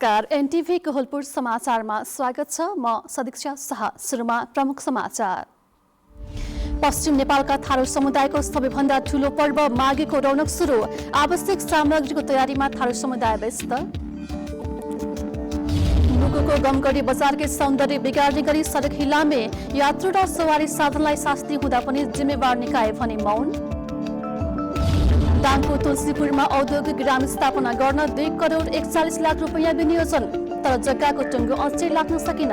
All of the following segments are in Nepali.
नमस्कार, एनटीभी कोहलपुर समाचारमा स्वागत छ। म सदीक्षा शाह। सुरुमा प्रमुख समाचार। पश्चिम नेपालका थारू समुदायको सबैभन्दा ठूलो पर्व माघेको रौनक सुरु। आवश्यक सामग्रीको तयारीमा थारू समुदाय व्यस्त। मुगुको गमगढी बजारकै सौन्दर्य बिगार्ने गरी सडक हिलामे। यात्रु र सवारी साधनलाई शास्ति हुँदा पनि जिम्मेवार निकाय भने मौन। दाङको तुलसीपुरमा औद्योगिक ग्राम स्थापना गर्न 2 करोड 41 लाख रुपैयाँ विनियोजन, तर जग्गाको टुङ्गो अझै लाग्न सकिन।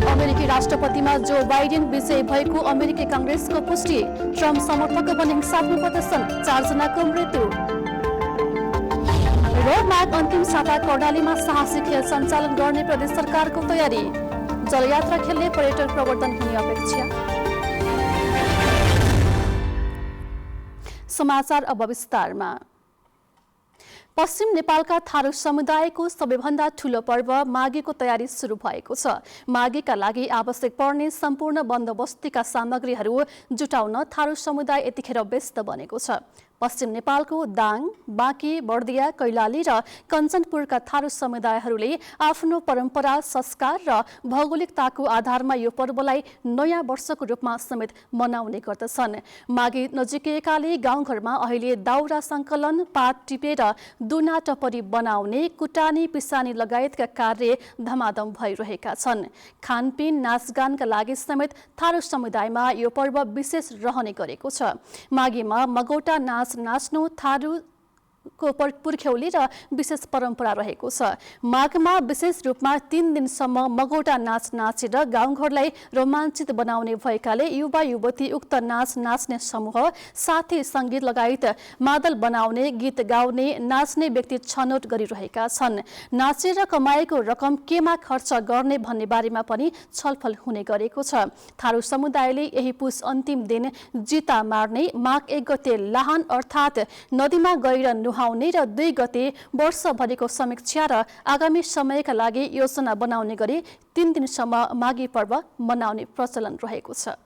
अमेरिकी राष्ट्रपतिमा जो बाइडेन विजयी भएको अमेरिकी कांग्रेसको पुष्टि। ट्रम्प समर्थकको पनि हिंसात्मक प्रदर्शन, 4 जनाको मृत्यु। र माघ अन्तिम साता कर्णालीमा साहसी खेल सञ्चालन गर्ने प्रदेश सरकारको तयारी। जलयात्रा खेल्ने पर्यटक प्रवर्धन हुने अपेक्षा। समाचार अब विस्तारमा। पश्चिम नेपालका थारू समुदायको सबैभन्दा ठूलो पर्व माघेको तयारी सुरु भएको छ। माघेका लागि आवश्यक पर्ने सम्पूर्ण बन्दोबस्तीका सामग्रीहरू जुटाउन थारू समुदाय यतिखेर व्यस्त बनेको छ। पश्चिम नेपालको दाङ, बाँकी, बर्दिया, कैलाली र कञ्चनपुरका थारू समुदायहरूले आफ्नो परम्परा, संस्कार र भौगोलिकताको आधारमा यो पर्वलाई नयाँ वर्षको रूपमा समेत मनाउने गर्दछन्। माघे नजिकैकाले गाउँघरमा अहिले दाउरा सङ्कलन, पात टिपेर दुना टपरी बनाउने, कुटानी पिसानी लगायतका कार्य धमाधम भइरहेका छन्। खानपिन, नाचगानका लागि समेत थारू समुदायमा यो पर्व विशेष रहने गरेको छ। माघेमा मगौटा नाच्नु थारूको पुर्ख्यौली र विशेष परम्परा रहेको छ। माघमा विशेष रूपमा 3 दिनसम्म मगौटा नाच नाचेर गाउँघरलाई रोमाञ्चित बनाउने भएकाले युवा युवती उक्त नाच नाच्ने समूह, साथै सङ्गीत लगायत मादल बनाउने, गीत गाउने, नाच्ने व्यक्ति छनौट गरिरहेका छन्। नाचेर कमाएको रकम केमा खर्च गर्ने भन्ने बारेमा पनि छलफल हुने गरेको छ। थारू समुदायले यही पुस अन्तिम दिन जिता मार्ने, माघ 1 गते लाहान अर्थात् नदीमा गएर नुहाउने र 2 गते वर्षभरिको समीक्षा र आगामी समयका लागि योजना बनाउने गरी 3 दिनसम्म माघी पर्व मनाउने प्रचलन रहेको छ।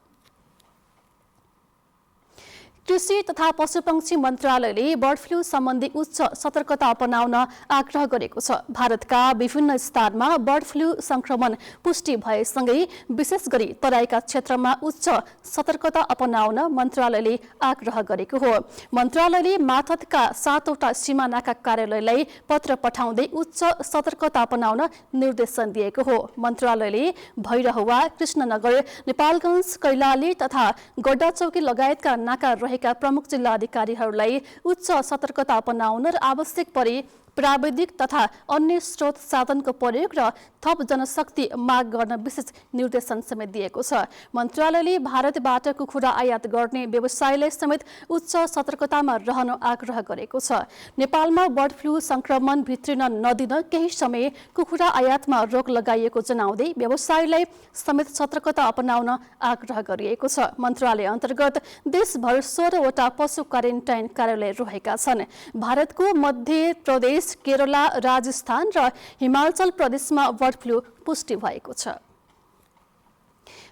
कृषि तथा पशुपक्षी मन्त्रालयले बर्ड फ्लू सम्बन्धी उच्च सतर्कता अपनाउन आग्रह गरेको छ। भारतका विभिन्न स्थानमा बर्ड फ्लू संक्रमण पुष्टि भएसँगै विशेष गरी तराईका क्षेत्रमा उच्च सतर्कता अपनाउन मन्त्रालयले आग्रह गरेको हो। मन्त्रालयले मातहतका 7वटा सिमानाका कार्यालयलाई पत्र पठाउँदै उच्च सतर्कता अपनाउन निर्देशन दिएको हो। मन्त्रालयले भैरहवा, कृष्णनगर, नेपालगञ्ज, कैलाली तथा गड्डाचौकी लगायतका नाका प्रमुख जिल्ला अधिकारीहरूलाई उच्च सतर्कता अपनाउन र आवश्यक परे प्राविधिक तथा अन्य स्रोत साधनको प्रयोग र थप जनशक्ति माग गर्न विशेष निर्देशन समेत दिएको छ। मन्त्रालयले भारतबाट कुखुरा आयात गर्ने व्यवसायलाई समेत उच्च सतर्कतामा रहन आग्रह गरेको छ। नेपालमा बर्ड फ्लू संक्रमण भित्रिन नदिन केही समय कुखुरा आयातमा रोक लगाइएको जनाउँदै व्यवसायलाई समेत सतर्कता अपनाउन आग्रह गरिएको छ। मन्त्रालय अन्तर्गत देशभर 16वटा पशु क्वारेन्टाइन कार्यालय रहेका छन्। भारतको मध्य प्रदेश, केरला, राजस्थान र हिमाचल प्रदेशमा बर्ड फ्लू पुष्टि भएको छ।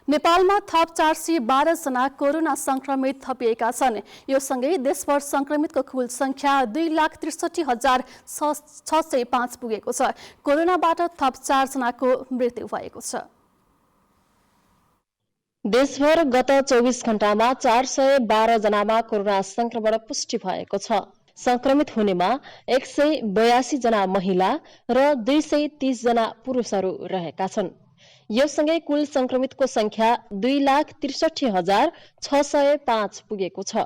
नेपालमा थप 412 जना कोरोना संक्रमित थपिएका छन्। यो सँगै देशभर संक्रमितको कुल संख्या 2,63,605 पुगेको छ। कोरोनाबाट थप 4 जनाको मृत्यु भएको छ। देशभर गत 24 घण्टामा 412 जनामा कोरोना संक्रमण पुष्टि भएको छ। संक्रमित हुनेमा 182 जना महिला र 230 जना पुरुषहरू रहेका छन्। यो सँगै कुल संक्रमितको संख्या 2,63,605 पुगेको छ।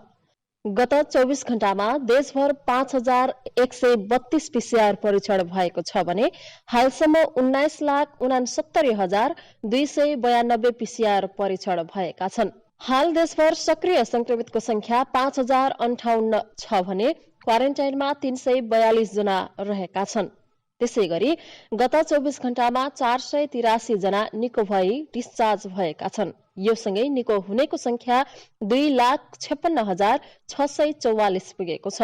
गत 24 घण्टामा देशभर 5,132 PCR परीक्षण भएको छ भने हालसम्म 19,69,292 PCR परीक्षण भएका छन्। हाल देशभर सक्रिय संक्रमितको संख्या 5,058 छ भने क्वारेन्टाइनमा 342 जना रहेका छन्। त्यसैगरी गत 24 घण्टामा 483 जना निको भई डिस्चार्ज भएका छन्। यो सँगै निको हुनेको संख्या 2,56,644 पुगेको छ।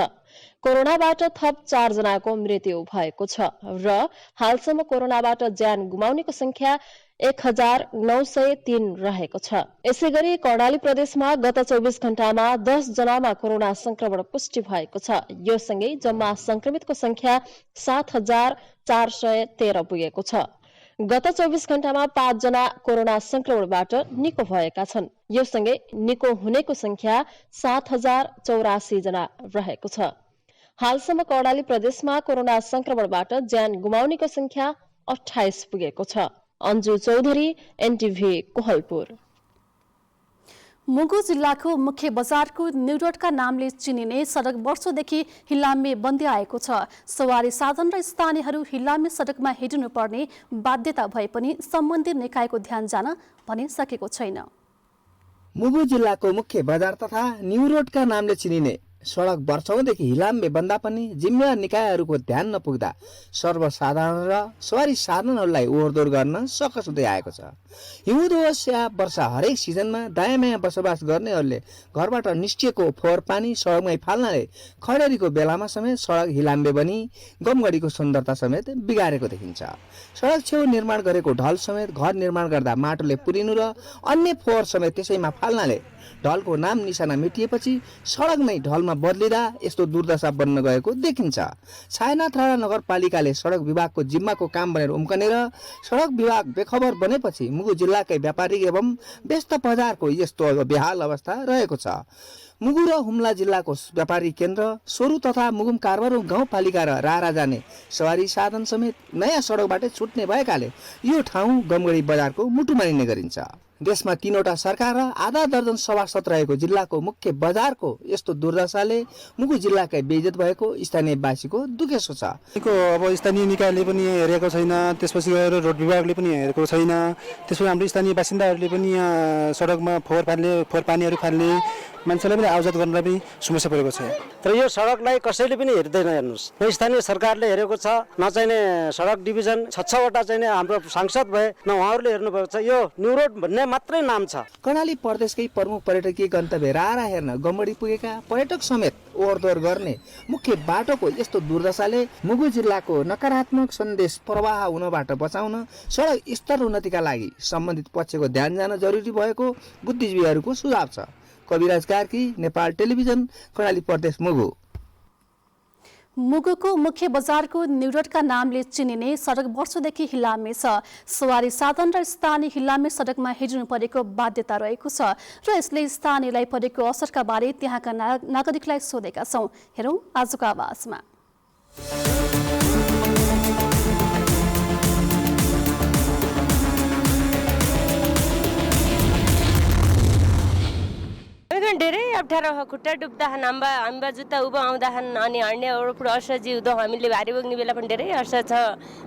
कोरोनाबाट थप 4 जनाको मृत्यु भएको छ र हालसम्म कोरोनाबाट ज्यान गुमाउनेको संख्या 1903 रहेको छ। यसै गरी कर्णाली प्रदेशमा गत 24 घण्टामा 10 जनामा कोरोना संक्रमण पुष्टि भएको छ। यो सँगै जम्मा संक्रमितको संख्या 7413 पुगेको छ। गत 24 घण्टामा 5 जना कोरोना संक्रमणबाट निको भएका छन्। यो सँगै निको हुनेको संख्या 7084 जना रहेको छ। हालसम्म कर्णाली प्रदेशमा कोरोना संक्रमणबाट ज्यान गुमाउनेको संख्या 28 पुगेको छ। अन्जु चौधरी, एनटिभी, कोहलपुर। मुगु जिल्लाको मुख्य बजारको न्युरोडका नामले चिनिने सडक वर्षौंदेखि हिल्लामे बन्दै आएको छ। सवारी साधन र स्थानीयहरू हिल्लामे सडकमा हिँड्नुपर्ने बाध्यता भए पनि सम्बन्धित निकायको ध्यान जान भने सकेको छैन। मुगु जिल्लाको मुख्य बजार तथा न्युरोडका नामले चिनिने सडक वर्षौंदेखि हिलाम्बे बन्दा पनि जिम्मेवार निकायहरूको ध्यान नपुग्दा सर्वसाधारण र सवारी साधनहरूलाई ओहोरदोहोर गर्न सकस हुँदै आएको छ। हिउँदो होस् या वर्षा, हरेक सिजनमा दायाँमायाँ बसोबास गर्नेहरूले घरबाट निस्किएको फोहोर पानी सडकमै फाल्नाले खडेरीको बेलामा समेत सडक हिलाम्बे बनी गमगढीको सुन्दरता समेत बिगारेको देखिन्छ। सडक छेउ निर्माण गरेको ढल समेत घर निर्माण गर्दा माटोले पुरिनु र अन्य फोहोर समेत त्यसैमा फाल्नाले ढलको नाम निशाना मेटिएपछि सडक नै ढलमा बदलिँदा यस्तो दुर्दशा बन्न गएको देखिन्छ। छायानाथ राणा नगरपालिकाले सडक विभागको जिम्माको काम बनेर उम्कनेर सडक विभाग बेखबर बनेपछि मुगु जिल्लाकै व्यापारिक एवं व्यस्त बजारको यस्तो बेहाल अवस्था रहेको छ। मुगु र हुम्ला जिल्लाको व्यापारिक केन्द्र सोरु तथा मुगुम कारबार गाउँपालिका र रारा जाने सवारी साधन समेत नयाँ सडकबाटै छुट्ने भएकाले यो ठाउँ गमगढी बजारको मुटु मानिने गरिन्छ। देशमा 3वटा सरकार र आधा दर्जन सभासद रहेको जिल्लाको मुख्य बजारको यस्तो दुर्दशाले मुगु जिल्लाकै बेइज्जत भएको स्थानीयवासीको दुखेसो छ। अब स्थानीय निकायले पनि हेरेको छैन, त्यसपछि गएर रोड विभागले पनि हेरेको छैन, त्यसपछि हाम्रो स्थानीय बासिन्दाहरूले पनि यहाँ सडकमा फोहोर पानीहरू फाल्ने मान्छेलाई पनि आवजत गर्नलाई पनि समस्या परेको छ। तर यो सडकलाई कसैले पनि हेर्दैन। हेर्नुहोस्, न स्थानीय सरकारले हेरेको छ, न चाहिने सडक डिभिजन 6-6वटा चाहिने हाम्रो सांसद भए न उहाँहरूले हेर्नु भएको छ। यो न्यू रोड भन्ने मात्रै नाम छ। कर्णाली प्रदेशकै प्रमुख पर्यटकीय गन्तव्य रारा हेर्न गमगढी पुगेका पर्यटक समेत ओहोरदोहोर गर्ने मुख्य बाटोको यस्तो दुर्दशाले मुगु जिल्लाको नकारात्मक सन्देश प्रवाह हुनबाट बचाउन सडक स्तर उन्नतिका लागि सम्बन्धित पक्षको ध्यान जान जरुरी भएको बुद्धिजीवीहरूको सुझाव छ। कविराज कार्की, नेपाल टेलिभिजन, कर्णाली प्रदेश, मुगु। मुगुको मुख्य बजारको न्युरोडका नामले चिनिने सडक वर्षौंदेखि हिल्लामे छ। सवारी साधन र स्थानीय हिल्लामे सडकमा हिँड्नु परेको बाध्यता रहेको छ र यसले स्थानीयलाई परेको असरका बारे त्यहाँका नागरिकलाई सोधेका छौं। हेरौं आजको आवाजमा। धेरै अप्ठ्यारो खुट्टा डुब्दा हाम्बा जुत्ता उभो आउँदा अनि हड्ने पुरो असहजी हुँदो हामीले भारी बोक्ने बेला पनि धेरै असर छ।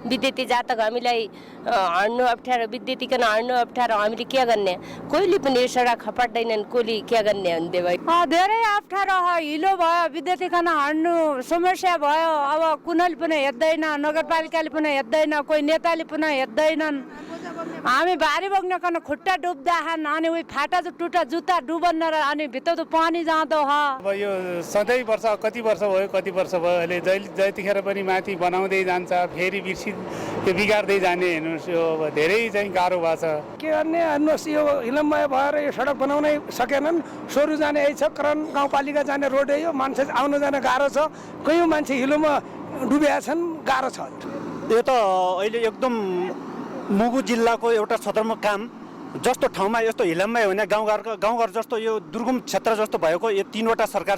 विद्युती जातक हामीलाई हड्नु अप्ठ्यारो, विद्युतीकन हड्नु अप्ठ्यारो, हामीले के गर्ने? कोहीले पनि सडक खपाट्दैनन्, कोहीले के गर्ने हुन्थे भाइ? धेरै अप्ठ्यारो हिलो भयो, विद्युतीकन हड्नु समस्या भयो। अब कुनैले पनि हेर्दैन, नगरपालिकाले पनि हेर्दैन, कोही नेताले पनि हेर्दैनन्। हामी भारी बोक्ने कन खुट्टा डुब्दा अनि उही फाटा टुटा जुत्ता डुबन्न र अनि भित्र त पानी जाँदो ह। अब यो सधैँ वर्ष कति वर्ष भयो अहिले जतिखेर पनि माथि बनाउँदै जान्छ, फेरि बिर्सि त्यो बिगार्दै जाने। हेर्नुहोस्, यो अब धेरै चाहिँ गाह्रो भएको छ। के गर्ने? हेर्नुहोस्, यो हिलमय भएर यो सडक बनाउनै सकेनन्। सोरु जाने यही छ, करन गाउँपालिका जाने रोड यो, मान्छे आउनु जान गाह्रो छ। कयौँ मान्छे हिलोमा डुबेका छन्, गाह्रो छ। यो त अहिले एकदम मुगु जिल्लाको एउटा सदरमुख काम जस्तो ठाउँमा यस्तो हिलम्मै हुने गाउँघर जस्तो यो दुर्गम क्षेत्र जस्तो भएको यो 3वटा सरकार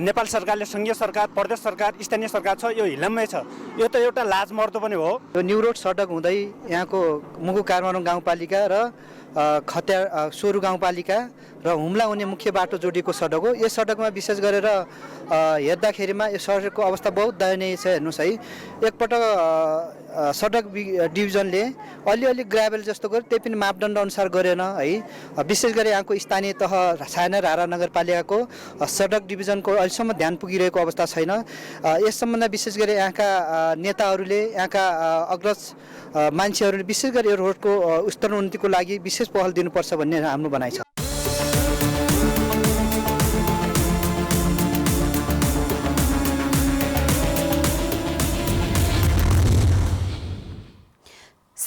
नेपाल सरकारले, संघीय सरकार, प्रदेश सरकार, स्थानीय सरकार छ, यो हिलम्मै छ। यो त एउटा लाज मर्दो पनि हो। यो न्यू रोड सडक हुँदै यहाँको मुगु कारबार गाउँपालिका र खत्या सोरु गाउँपालिका र हुम्ला हुने मुख्य बाटो जोडिएको सडक हो। यो सडकमा विशेष गरेर हेर्दाखेरिमा यो सडकको अवस्था बहुत दयनीय छ। हेर्नुहोस् है, एकपटक सडक डिभिजनले अलिअलि ग्राभेल जस्तो गर्यो, त्यही पनि मापदण्ड अनुसार गरेन है। विशेष गरी यहाँको स्थानीय तह छायाना रारा नगरपालिकाको सडक डिभिजनको अहिलेसम्म ध्यान पुगिरहेको अवस्था छैन। यस सम्बन्धमा विशेष गरी यहाँका नेताहरूले, यहाँका अग्रज मान्छेहरूले विशेष गरी यो रोडको स्तरोन्नतिको लागि विशेष पहल दिनुपर्छ भन्ने हाम्रो भनाइ छ।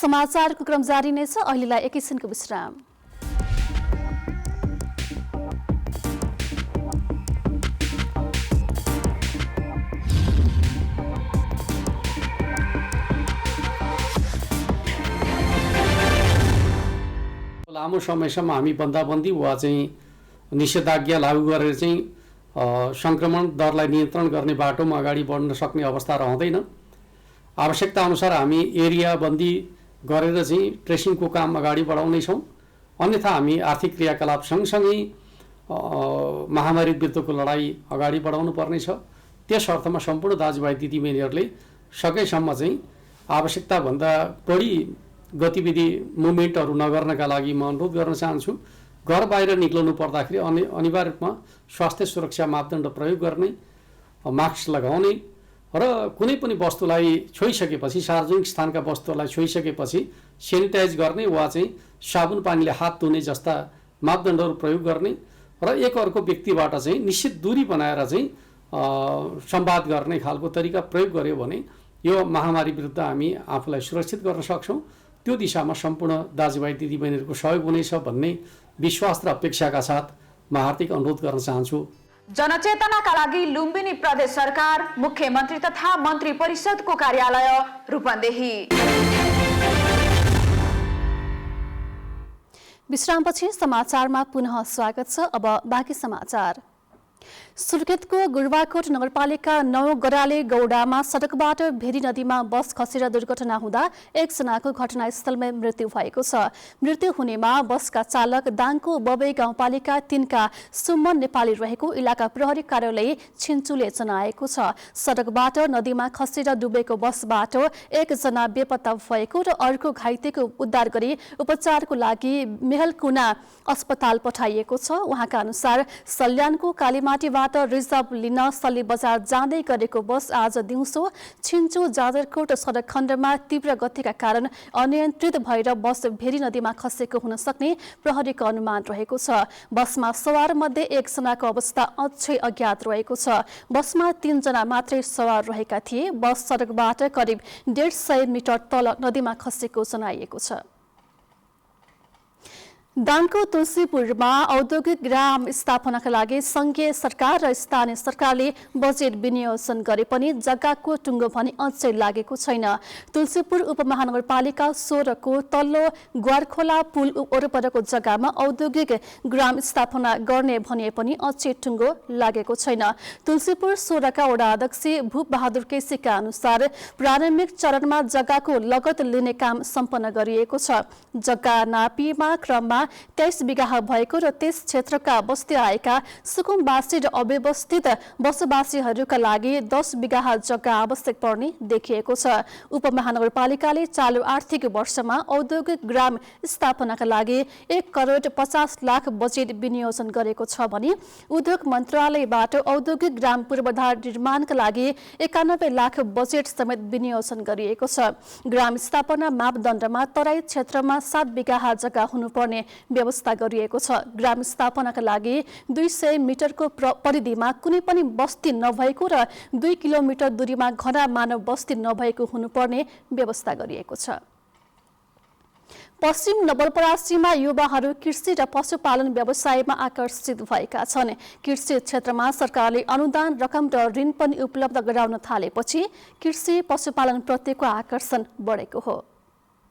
समाचारको क्रम जारी नै छ। अहिलेलाई एकैछिनको विश्राम। लामो समयसम्म हामी बन्दाबन्दी वा चाहिँ निषेधाज्ञा लागू गरेर चाहिँ संक्रमण दरलाई नियन्त्रण गर्ने बाटोमा अगाडि बढ्न सक्ने अवस्था रहँदैन। आवश्यकता अनुसार हामी एरिया बन्दी गरेर चाहिँ ट्रेसिङको काम अगाडि बढाउनेछौँ। अन्यथा हामी आर्थिक क्रियाकलाप सँगसँगै महामारी विरुद्धको लडाईँ अगाडि बढाउनु पर्नेछ। त्यस अर्थमा सम्पूर्ण दाजुभाइ दिदीबहिनीहरूले सकेसम्म चाहिँ आवश्यकताभन्दा बढी गतिविधि मुभमेन्टहरू नगर्नका लागि म अनुरोध गर्न चाहन्छु। घर बाहिर निक्लनु पर्दाखेरि अनिवार्य रूपमा स्वास्थ्य सुरक्षा मापदण्ड प्रयोग गर्ने, मास्क लगाउने र कुनै पनि वस्तुलाई छोइसकेपछि सार्वजनिक स्थानका वस्तुहरूलाई छोइसकेपछि सेनिटाइज गर्ने वा चाहिँ साबुन पानीले हात धुने जस्ता मापदण्डहरू प्रयोग गर्ने र एकअर्को व्यक्तिबाट चाहिँ निश्चित दूरी बनाएर चाहिँ संवाद गर्ने खालको तरिका प्रयोग गर्यो भने यो महामारी विरुद्ध हामी आफूलाई सुरक्षित गर्न सक्छौँ। त्यो दिशामा सम्पूर्ण दाजुभाइ दिदीबहिनीहरूको सहयोग हुनेछ भन्ने विश्वास र अपेक्षाका साथ म हार्दिक अनुरोध गर्न चाहन्छु। जनचेतनाका लागि लुम्बिनी प्रदेश सरकार मुख्यमन्त्री तथा मन्त्री परिषदको कार्यालय रूपन्देही। विश्रामपछि समाचारमा पुनः स्वागत छ। अब बाँकी समाचार। सुर्खेतको गुरुवाकोट नगरपालिका 9 गराले गौडामा सडकबाट भेरी नदीमा बस खसेर दुर्घटना हुँदा एकजनाको घटनास्थलमै मृत्यु भएको छ। मृत्यु हुनेमा बसका चालक दाङको बबे गाउँपालिका 3 का सुमन नेपाली रहेको इलाका प्रहरी कार्यालय छिन्चुले जनाएको छ। सडकबाट नदीमा खसेर डुबेको बसबाट एकजना बेपत्ता भएको र अर्को घाइतेको उद्धार गरी उपचारको लागि मेहलकुना अस्पताल पठाइएको छ। उहाँका अनुसार सल्यानको कालीमाटीबाट रिजर्भ लिन सल्ली बजार जाँदै गरेको बस आज दिउँसो छिन्चु जाजरकोट सडक खण्डमा तीव्र गतिका कारण अनियन्त्रित भएर बस भेरी नदीमा खसेको हुन सक्ने प्रहरीको अनुमान रहेको छ। बसमा सवार मध्ये एकजनाको अवस्था अझै अज्ञात रहेको छ। बसमा 3 जना मात्रै सवार रहेका थिए। बस सडकबाट करिब 150 मिटर तल नदीमा खसेको जनाइएको छ। दाङको तुलसीपुरमा औद्योगिक ग्राम स्थापनाका लागि संघीय सरकार र स्थानीय सरकारले बजेट विनियोजन गरे पनि जग्गाको टुङ्गो भने अझै लागेको छैन। तुलसीपुर उपमहानगरपालिका 16 को तल्लो ग्वारखोला पुल वरपरको जग्गामा औद्योगिक ग्राम स्थापना गर्ने भने पनि अझै टुङ्गो लागेको छैन। तुलसीपुर 16 का वडा अध्यक्ष भूप बहादुर केसीका अनुसार प्रारम्भिक चरणमा जग्गाको लगत लिने काम सम्पन्न गरिएको छ। जग्गा नापिमा क्रममा 23 बिघा भएको र त्यस क्षेत्रका बस्ती आएका सुकुमवासी र अव्यवस्थित बसोबासीहरूका लागि 10 बिघा जग्गा आवश्यक पर्ने देखिएको छ। उपमहानगरपालिकाले चालु आर्थिक वर्षमा औद्योगिक ग्राम स्थापनाका लागि 1 करोड 50 लाख बजेट विनियोजन गरेको छ भने उद्योग मन्त्रालयबाट औद्योगिक ग्राम पूर्वाधार निर्माणका लागि 91 लाख बजेट समेत विनियोजन गरिएको छ। ग्राम स्थापना मापदण्डमा तराई क्षेत्रमा 7 बिघा जग्गा हुनुपर्ने व्यवस्था गरिएको छ। ग्राम स्थापनाका लागि 200 मिटरको परिधिमा कुनै पनि बस्ती नभएको र 2 किलोमिटर दूरीमा घना मानव बस्ती नभएको हुनुपर्ने व्यवस्था गरिएको छ। पश्चिम नवलपरासीमा युवाहरू कृषि र पशुपालन व्यवसायमा आकर्षित भएका छन्। कृषि क्षेत्रमा सरकारले अनुदान रकम र ऋण पनि उपलब्ध गराउन थालेपछि कृषि पशुपालन प्रतिको आकर्षण बढेको हो।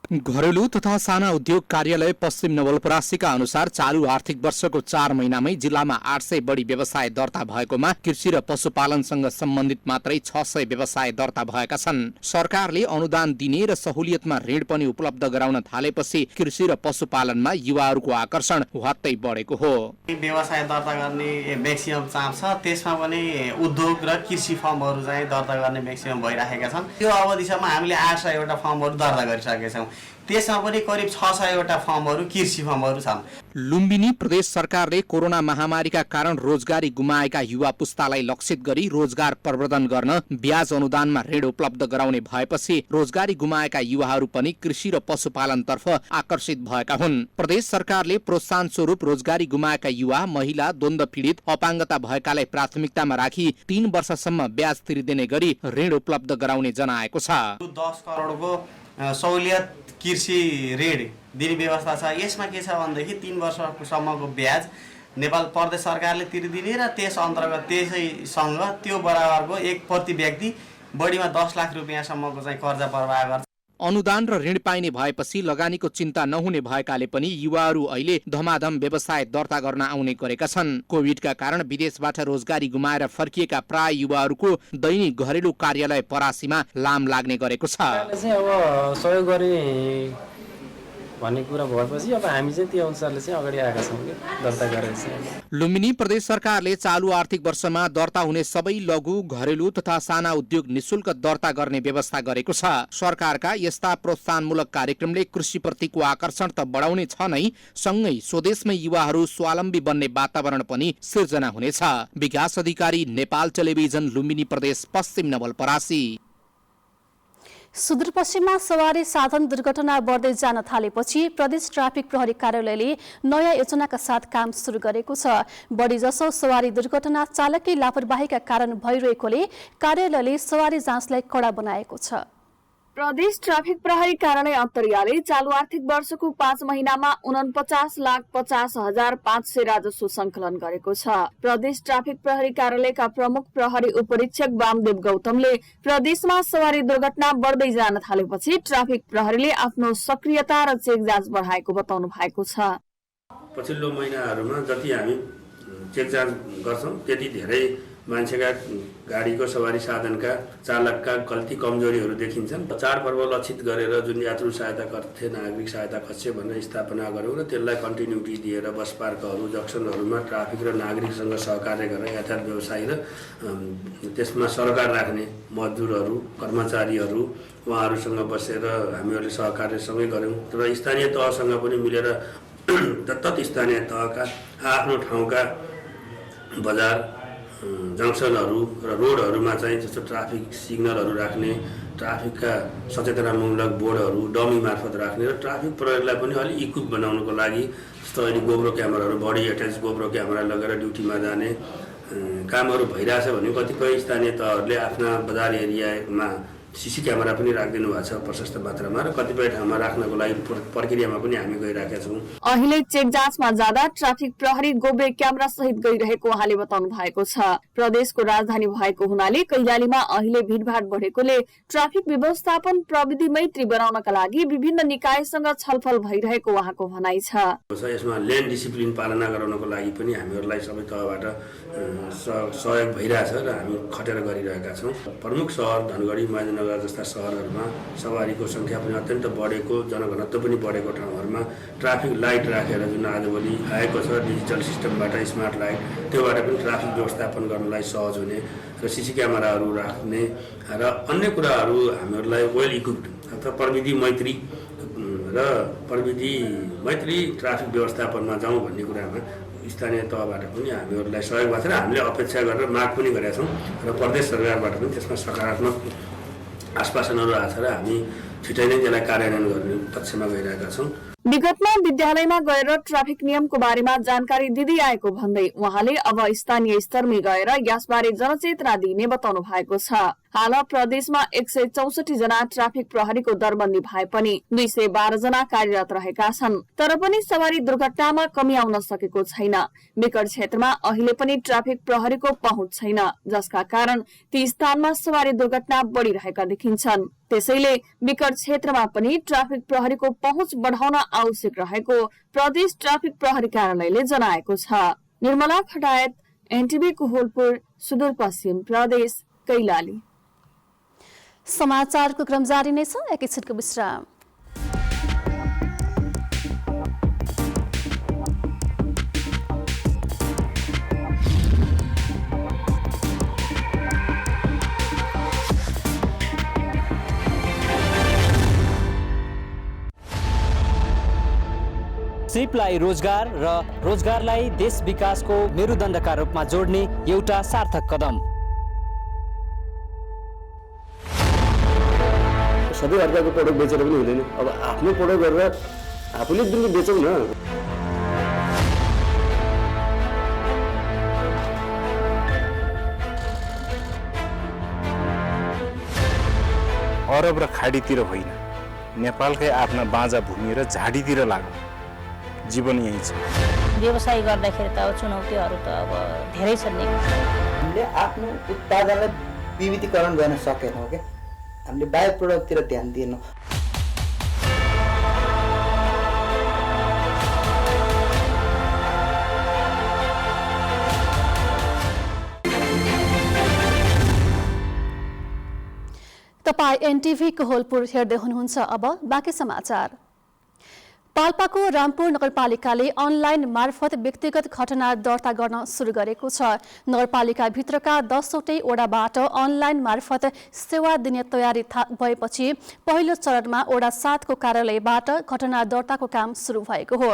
घरेलु तथा साना उद्योग कार्यालय पश्चिम नवलपरासीका अनुसार चालू आर्थिक वर्षको 4 महिनामै जिल्लामा 800 बढी व्यवसाय दर्ता भएकोमा कृषि र पशुपालनसँग सम्बन्धित मात्रै 600 व्यवसाय दर्ता भएका छन्। सरकारले अनुदान दिने र सहुलियतमा ऋण पनि उपलब्ध गराउन थालेपछि कृषि र पशुपालनमा युवाहरूको आकर्षण वात्तै बढेको हो। व्यवसाय दर्ता गर्ने म्याक्सिमम चाप छ, त्यसमा पनि उद्योग र कृषि फर्महरू चाहिँ दर्ता गर्ने म्याक्सिमम भइराखेका छन्। यो अवधिसम्म हामीले 800 वटा फर्महरू दर्ता गरिसकेका छौँ। त्यसमा पनि करिब 600 वटा फर्महरू कृषि फर्महरू छन्। लुम्बिनी प्रदेश सरकारले कोरोना महामारीका कारण रोजगारी गुमाएका युवा पुस्तालाई लक्षित गरी रोजगार प्रवर्धन गर्न ब्याज अनुदानमा ऋण उपलब्ध गराउने भएपछि रोजगारी गुमाएका युवाहरू पनि कृषि र पशुपालनतर्फ आकर्षित भएका हुन्। प्रदेश सरकारले प्रोत्साहन स्वरूप रोजगारी गुमाएका युवा, महिला, द्वन्द्व पीडित, अपाङ्गता भएकालाई प्राथमिकतामा राखी 3 वर्षसम्म ब्याज तिरिदिने गरी ऋण उपलब्ध गराउने जनाएको छ। 10 करोडको सहुलियत कृषि ऋण दिने व्यवस्था छ। यसमा के छ भनेदेखि 3 वर्षसम्मको ब्याज नेपाल प्रदेश सरकारले तिरिदिने र त्यस अन्तर्गत त्यसैसँग त्यो बराबरको प्रति व्यक्ति बढीमा 10 लाख रुपियाँसम्मको चाहिँ कर्जा प्रवाह गर्छ। अनुदान र ऋण पाइने भएपछि लगानीको चिन्ता नहुने भएकाले पनि युवाहरू अहिले धमाधम व्यवसाय दर्ता गर्न आउने गरेका छन्। कोभिडका कारण विदेशबाट रोजगारी गुमाएर फर्किएका प्राय युवाहरूको दैनिक घरेलु कार्यालय परासीमा लाम लाग्ने गरेको छ। अब सहयोग गर्ने भन्ने कुरा भएपछि अब हामी चाहिँ त्यो अनुसारले चाहिँ अगाडि आएका छौँ कि दर्ता गरेर चाहिँ। लुम्बिनी प्रदेश सरकारले चालु आर्थिक वर्षमा दर्ता हुने सबै लघु घरेलु तथा साना उद्योग निशुल्क दर्ता गर्ने व्यवस्था गरेको छ। सरकारका यस्ता प्रोत्साहनमूलक कार्यक्रमले कृषिप्रतिको आकर्षण त बढाउने छ नै, सँगै स्वदेशमै युवाहरू स्वावलम्बी बन्ने वातावरण पनि सिर्जना हुनेछ। विकास अधिकारी, नेपाल टेलिभिजन, लुम्बिनी प्रदेश, पश्चिम नवलपरासी। सुदूरपश्चिममा सवारी साधन दुर्घटना बढ्दै जान थालेपछि प्रदेश ट्राफिक प्रहरी कार्यालयले नयाँ योजनाका साथ काम सुरु गरेको छ। बढीजसो सवारी दुर्घटना चालकै लापरवाहीका कारण भइरहेकोले कार्यालयले सवारी जाँचलाई कडा बनाएको छ। प्रदेश ट्राफिक प्रहरी कार्यालय अन्तर्याले चालू आर्थिक वर्षको 5 महिनामा 49,50,500 राजस्व संकलन गरेको छ। प्रदेश ट्राफिक प्रहरी कार्यालयका प्रमुख प्रहरी उपरीक्षक वामदेव गौतमले प्रदेशमा सवारी दुर्घटना बढ्दै जान थालेपछि ट्राफिक प्रहरीले आफ्नो सक्रियता र चेक जाँच बढाएको बताउनु भएको छ। पछिल्लो महिनाहरूमा जति हामी चेक जाँच गर्छौं त्यति धेरै मान्छेका गाडीको सवारी साधनका चालकका गल्ती कमजोरीहरू देखिन्छन्। चाडपर्व लक्षित गरेर जुन यात्रु सहायता कक्ष, नागरिक सहायता कक्ष भनेर स्थापना गर्यौं र त्यसलाई कन्टिन्युटी दिएर बस पार्कहरू, जक्सनहरूमा ट्राफिक र नागरिकसँग सहकार्य गरेर यातायात व्यवसायी र त्यसमा सरकार राख्ने मजदुरहरू, कर्मचारीहरू उहाँहरूसँग बसेर हामीहरूले सहकार्यसँगै गर्यौं र स्थानीय तहसँग पनि मिलेर तत्त स्थानीय तहका आफ्नो ठाउँका बजार, जङ्सनहरू र रोडहरूमा चाहिँ जस्तो ट्राफिक सिग्नलहरू राख्ने, ट्राफिकका सचेतनामूलक बोर्डहरू डमी मार्फत राख्ने र ट्राफिक प्रहरीलाई पनि अलिक इक्विप बनाउनको लागि जस्तो अहिले गोब्रो क्यामेराहरू, बडी एट्याच गोब्रो क्यामेरा लगेर ड्युटीमा जाने कामहरू भइरहेछ भने कतिपय स्थानीय तहहरूले आफ्ना बजार एरियामा सीसी क्यामेरा पनि राखिदिनु भएको छ प्रशस्त मात्रामा र कतिपय ठाउँमा राख्नको लागि प्रक्रियामा पनि हामी गइरहेका छौँ। अहिले चेक जाँचमा जाँदा ट्राफिक प्रहरी गोब्रे क्यामेरा सहित गइरहेको उहाँले बताउनु भएको छ। प्रदेशको राजधानी भएको हुनाले कैलालीमा अहिले भिडभाड बढेकोले ट्राफिक व्यवस्थापन प्रविधि मैत्री बनाउनका लागि विभिन्न निकायसँग छलफल भइरहेको उहाँको भनाइ छ। यसमा लेन डिसिप्लिन पालना गराउनको लागि पनि हामीहरूलाई सबै तहबाट सहयोग भइरहेछ र हामी खटेर गरिरहेका छौँ। प्रमुख सहर धनगढी, महेन्द्रनगर जस्ता सहरहरूमा सवारीको संख्या पनि अत्यन्त बढेको, जनघनत्व पनि बढेको ठाउँहरूमा ट्राफिक लाइट राखेर जुन आजभोलि आएको छ डिजिटल सिस्टमबाट, स्मार्ट लाइट, त्योबाट पनि ट्राफिक व्यवस्थापन गर्नलाई सहज हुने र सीसी क्यामेराहरू राख्ने र अन्य कुराहरू हामीहरूलाई वेल इक्विप्ड अथवा प्रविधि मैत्री र प्रविधि मैत्री ट्राफिक व्यवस्थापनमा जाउँ भन्ने कुरामा स्थानीय तहबाट पनि हामीहरूलाई सहयोग भएको छ र हामीले अपेक्षा गरेर माग पनि गरेका छौँ र प्रदेश सरकारबाट पनि त्यसमा सकारात्मक आश्वासनहरू आएको छ र हामी छिटै नै त्यसलाई कार्यान्वयन गर्ने पक्षमा गइरहेका छौँ। विगतमा विद्यालयमा गएर ट्राफिक नियमको बारेमा जानकारी दिँदै आएको भन्दै उहाँले अब स्थानीय स्तरमै गएर यसबारे जनचेतना दिने बताउनु भएको छ। हाल प्रदेशमा 164 जना ट्राफिक प्रहरीको दरबन्दी भए पनि 212 जना कार्यरत रहेका छन्। तर पनि सवारी दुर्घटनामा कमी आउन सकेको छैन। विकट क्षेत्रमा अहिले पनि ट्राफिक प्रहरीको पहुँच छैन, जसका कारण ती स्थानमा सवारी दुर्घटना बढ़िरहेका देखिन्छन्। त्यसैले विकट क्षेत्रमा पनि ट्राफिक प्रहरीको पहुँच बढ़ाउन आवश्यक रहेको प्रदेश ट्राफिक प्रहरी कार्यालयले जनाएको छ। निर्मला खटायत, एनटिभी कोहलपुर, सुदूरपश्चिम प्रदेश, कैलाली। समाचारको क्रम जारी नै छ, एकैछिनको विश्राम। सिपलाई रोजगार र रोजगारलाई देश विकासको मेरुदण्डका रूपमा जोड्ने एउटा सार्थक कदम। सबै अर्काको प्रोडक्ट बेचेर पनि हुँदैन, अब आफ्नो प्रोडक्ट गरेर आफूले जुन बेचौँ न। अरब र खाडीतिर होइन, नेपालकै आफ्ना बाँझा भूमि र झाडीतिर लाग्नु जीवन यही छ। व्यवसाय गर्दाखेरि त अब चुनौतीहरू त अब धेरै छन् नि। हामीले आफ्नो उत्पादनलाई विविधीकरण गर्न सकेनौँ क्या, हामीले बायो प्रोडक्टतिर ध्यान दिएनौँ। तपाईं एनटिभी कोहलपुर हेर्दै हुनुहुन्छ। अब बाँकी समाचार। पाल्पाको रामपुर नगरपालिकाले अनलाइन मार्फत व्यक्तिगत घटना दर्ता गर्न सुरु गरेको छ। नगरपालिकाभित्रका 10वटै वडाबाट अनलाइन मार्फत सेवा दिने तयारी भएपछि पहिलो चरणमा वडा 7 को कार्यालयबाट घटना दर्ताको काम सुरु भएको हो।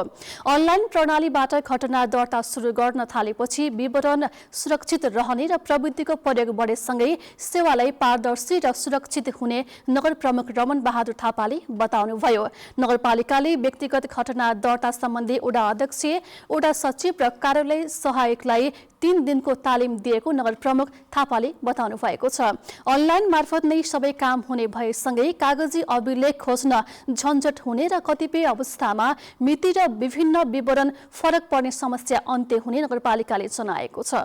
अनलाइन प्रणालीबाट घटना दर्ता सुरु गर्न थालेपछि विवरण सुरक्षित रहने र प्रविधिको प्रयोग बढेसँगै सेवालाई पारदर्शी र सुरक्षित हुने नगर प्रमुख रमन बहादुर थापाले बताउनुभयो। नगरपालिकाले व्यक्तिगत घटना दर्ता सम्बन्धी वडा अध्यक्ष, वडा सचिव र कार्यालय सहायकलाई 3 दिनको तालिम दिएको नगर प्रमुख थापाले बताउनु भएको छ। अनलाइन मार्फत नै सबै काम हुने भएसँगै कागजी अभिलेख खोज्न झन्झट हुने र कतिपय अवस्थामा मिति र विभिन्न विवरण फरक पर्ने समस्या अन्त्य हुने नगरपालिकाले जनाएको छ।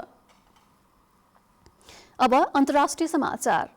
अब अन्तर्राष्ट्रिय समाचार।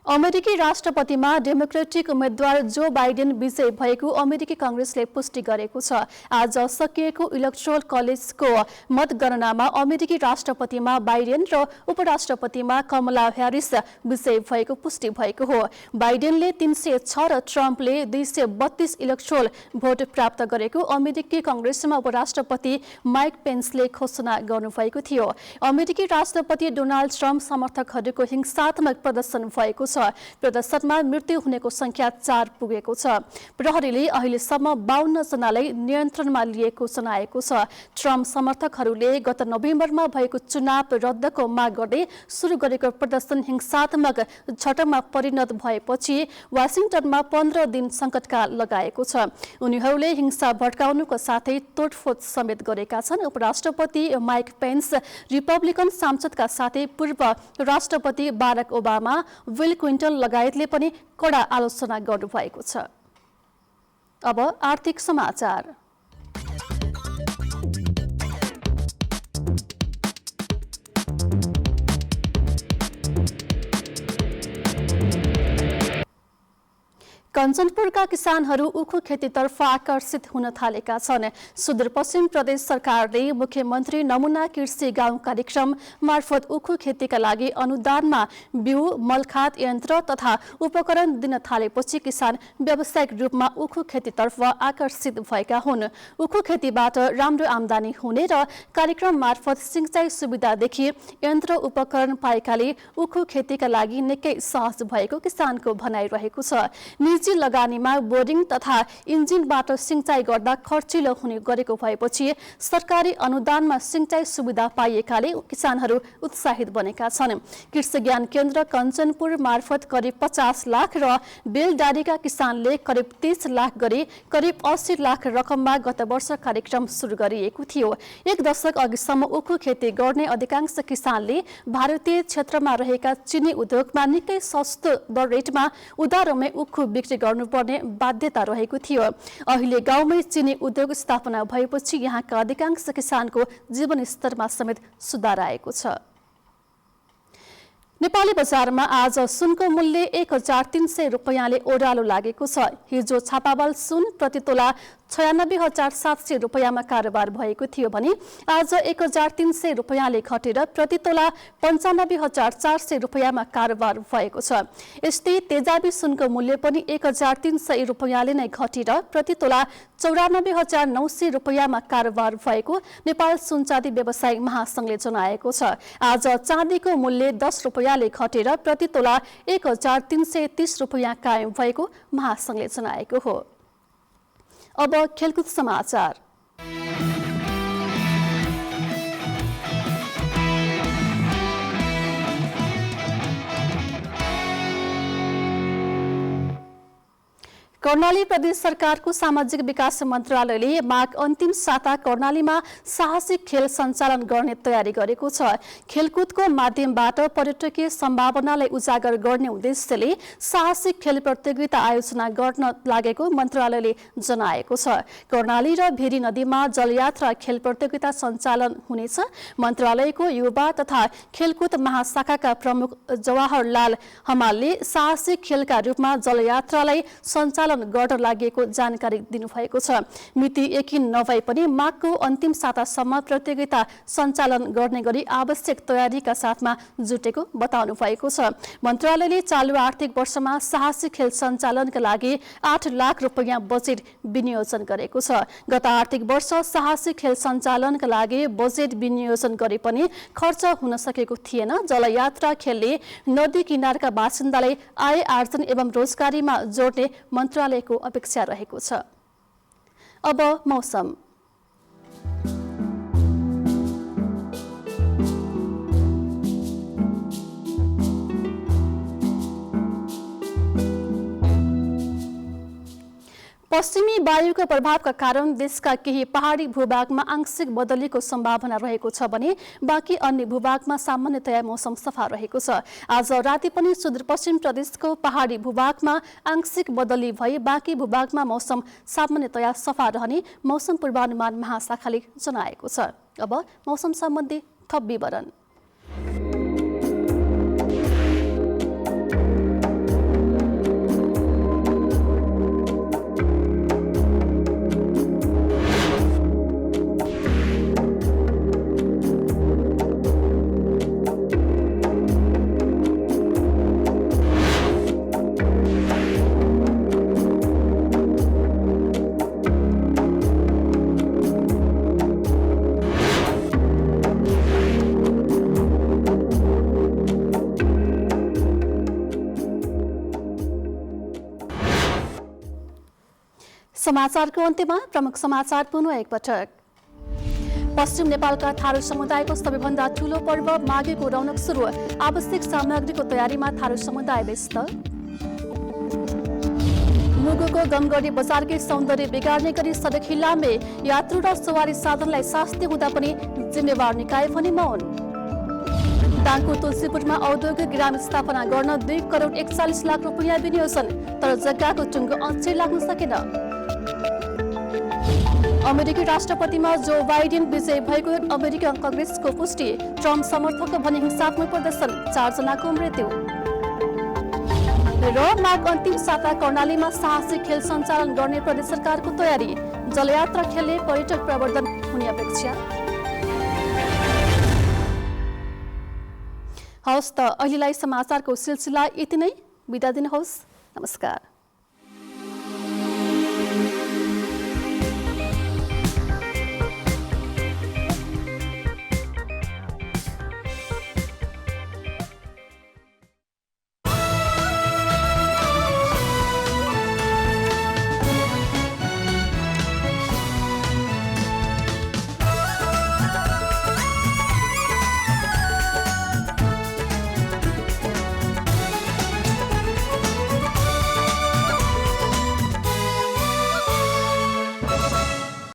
अमेरिकी राष्ट्रपतिमा डेमोक्रेटिक उम्मेद्वार जो बाइडेन विजयी भएको अमेरिकी कांग्रेसले पुष्टि गरेको छ। आज सकिएको इलेक्टोरल कलेजको मतगणनामा अमेरिकी राष्ट्रपतिमा बाइडेन र उपराष्ट्रपतिमा कमला ह्यारिस विजयी भएको पुष्टि भएको हो। बाइडेनले 306 र ट्रम्पले 232 इलेक्टोरल भोट प्राप्त गरेको अमेरिकी कांग्रेसमा उपराष्ट्रपति माइक पेन्सले घोषणा गर्नुभएको थियो। अमेरिकी राष्ट्रपति डोनाल्ड ट्रम्प समर्थकहरूको हिंसात्मक प्रदर्शन भएको छ। प्रदर्शनमा मृत्यु हुनेको संख्या 4 पुगेको छ। प्रहरीले अहिलेसम्म 52 जनालाई नियन्त्रणमा लिएको जनाएको छ। ट्रम्प समर्थकहरूले गत नोभेम्बरमा भएको चुनाव रद्दको माग गर्दै सुरु गरेको प्रदर्शन हिंसात्मक झटकमा परिणत भएपछि वाशिंटनमा 15 दिन संकटकाल लगाएको छ। उनीहरूले हिंसा भड्काउनुको साथै तोडफोड समेत गरेका छन्। उपराष्ट्रपति माइक पेन्स, रिपब्लिकन सांसदका साथै पूर्व राष्ट्रपति बाराक ओबामा, विल क्विन्टन लगायतले पनि कडा आलोचना गर्नुभएको छ। अब आर्थिक समाचार। कञ्चनपुरका किसानहरू उखु खेतीतर्फ आकर्षित हुन थालेका छन्। सुदूरपश्चिम प्रदेश सरकारले मुख्यमन्त्री नमुना कृषि गाउँ कार्यक्रम मार्फत उखु खेतीका लागि अनुदानमा बिउ, मलखाद यन्त्र तथा उपकरण दिन थालेपछि किसान व्यावसायिक रूपमा उखु खेतीतर्फ आकर्षित भएका हुन्। उखु खेतीबाट राम्रो आमदानी हुने र कार्यक्रम मार्फत सिंचाइ सुविधादेखि यन्त्र उपकरण पाएकाले उखु खेतीका लागि निकै सहज भएको किसानको भनाइरहेको छ। निजी लगानीमा बोरिङ तथा इन्जिनबाट सिंचाइ गर्दा खर्चिलो हुने गरेको भएपछि सरकारी अनुदानमा सिंचाइ सुविधा पाइएकाले किसानहरू उत्साहित बनेका छन्। कृषि ज्ञान केन्द्र कञ्चनपुर मार्फत करिब 50 लाख र बेलडारीका किसानले करिब 30 लाख गरी करिब 80 लाख रकममा गत वर्ष कार्यक्रम सुरु गरिएको थियो। 1 दशक अघिसम्म उखु खेती गर्ने अधिकांश किसानले भारतीय क्षेत्रमा रहेका चिनी उद्योगमा निकै सस्तो दर रेटमा उधारोमै उखु बिक्री गर्नुपर्ने बाध्यता रहेको थियो। अहिले गाउँमै चिनी उद्योग स्थापना भएपछि यहाँका अधिकांश किसानको जीवनस्तरमा समेत सुधार आएको छ। नेपाली बजारमा आज सुनको मूल्य 1300 रुपैयाँले ओह्रालो लागेको छ। हिजो छापावाल सुन प्रति तोला 96,700 रुपैयाँमा कारोबार भएको थियो भने आज 1300 रुपैयाँले घटेर प्रति तोला 95,400 रुपैयाँमा कारोबार भएको छ। यस्तै तेजाबी सुनको मूल्य पनि 1300 रुपैयाँले नै घटेर प्रति तोला 94,900 रुपैयाँमा कारोबार भएको नेपाल सुनचाँदी व्यवसायी महासंघले जनाएको छ। आज चाँदीको मूल्य 10 रुपैयाँले घटेर प्रति तोला 1330 रुपैयाँ कायम भएको महासंघले जनाएको हो। अब खेलकुद समाचार। कर्णाली प्रदेश सरकारको सामाजिक विकास मन्त्रालयले माघ अन्तिम साता कर्णालीमा साहसिक खेल सञ्चालन गर्ने तयारी गरेको छ। खेलकुदको माध्यमबाट पर्यटकीय सम्भावनालाई उजागर गर्ने उद्देश्यले साहसिक खेल प्रतियोगिता आयोजना गर्न लागेको मन्त्रालयले जनाएको छ। कर्णाली र भेरी नदीमा जलयात्रा खेल प्रतियोगिता सञ्चालन हुनेछ। मन्त्रालयको युवा तथा खेलकुद महाशाखाका प्रमुख जवाहरलाल हमालले साहसिक खेलका रूपमा जलयात्रालाई सञ्चालन गर्न लागेको जानकारी दिनुभएको छ। मिति यकिन नभए पनि माघको अन्तिम सातासम्म प्रतियोगिता सञ्चालन गर्ने गरी आवश्यक तयारीका साथमा जुटेको बताउनु भएको छ। मन्त्रालयले चालु आर्थिक वर्षमा साहसिक खेल सञ्चालनका लागि 8 लाख रुपैयाँ बजेट विनियोजन गरेको छ। गत आर्थिक वर्ष साहसिक खेल सञ्चालनका लागि बजेट विनियोजन गरे पनि खर्च हुन सकेको थिएन। जलयात्रा खेलले नदी किनारका बासिन्दालाई आय आर्जन एवं रोजगारीमा जोड्ने मन्त्रालयको अपेक्षा रहेको छ। अब मौसम। पश्चिमी वायुको प्रभावका कारण देशका केही पहाडी भूभागमा आंशिक बदलीको सम्भावना रहेको छ भने बाँकी अन्य भूभागमा सामान्यतया मौसम सफा रहेको छ। आज राति पनि सुदूरपश्चिम प्रदेशको पहाडी भूभागमा आंशिक बदली भई बाँकी भूभागमा मौसम सामान्यतया सफा रहने मौसम पूर्वानुमान महाशाखाले जनाएको छ। अब मौसम सम्बन्धी थप विवरण। समाचारको अन्त्यमा प्रमुख समाचार पुनः एकपटक। पश्चिम नेपालका थारू समुदायको सबैभन्दा ठूलो पर्व माघेको रौनक सुरु। आवश्यक सामग्रीको तयारीमा थारू समुदाय व्यस्त। मुगुको गमगढी बजारकै सौन्दर्य बिगार्ने गरी सडक हिल्लामे यात्रु र सवारी साधनलाई शास्ति हुँदा पनि जिम्मेवार निकाय भने मौन। दाङको तुलसीपुरमा औद्योगिक ग्राम स्थापना गर्न 2 करोड 41 लाख रुपैयाँ विनियोजन, तर जग्गाको टुङ्गो अझै लाग्न सकेन। अमेरिकी राष्ट्रपतिमा जो बाइडेन विजय भएको अमेरिकन कांग्रेसको पुष्टि। ट्रम्प समर्थकको भने हिंसात्मक प्रदर्शन, 4 जनाको मृत्यु। र माघ अन्तिम साता कर्णालीमा साहसिक खेल सञ्चालन गर्ने प्रदेश सरकारको तयारी। जलयात्रा खेलले पर्यटक प्रवर्धन हुने अपेक्षा। हवस् त अहिलेलाई समाचारको सिलसिला यति नै। बिदा दिनुहोस्। नमस्कार।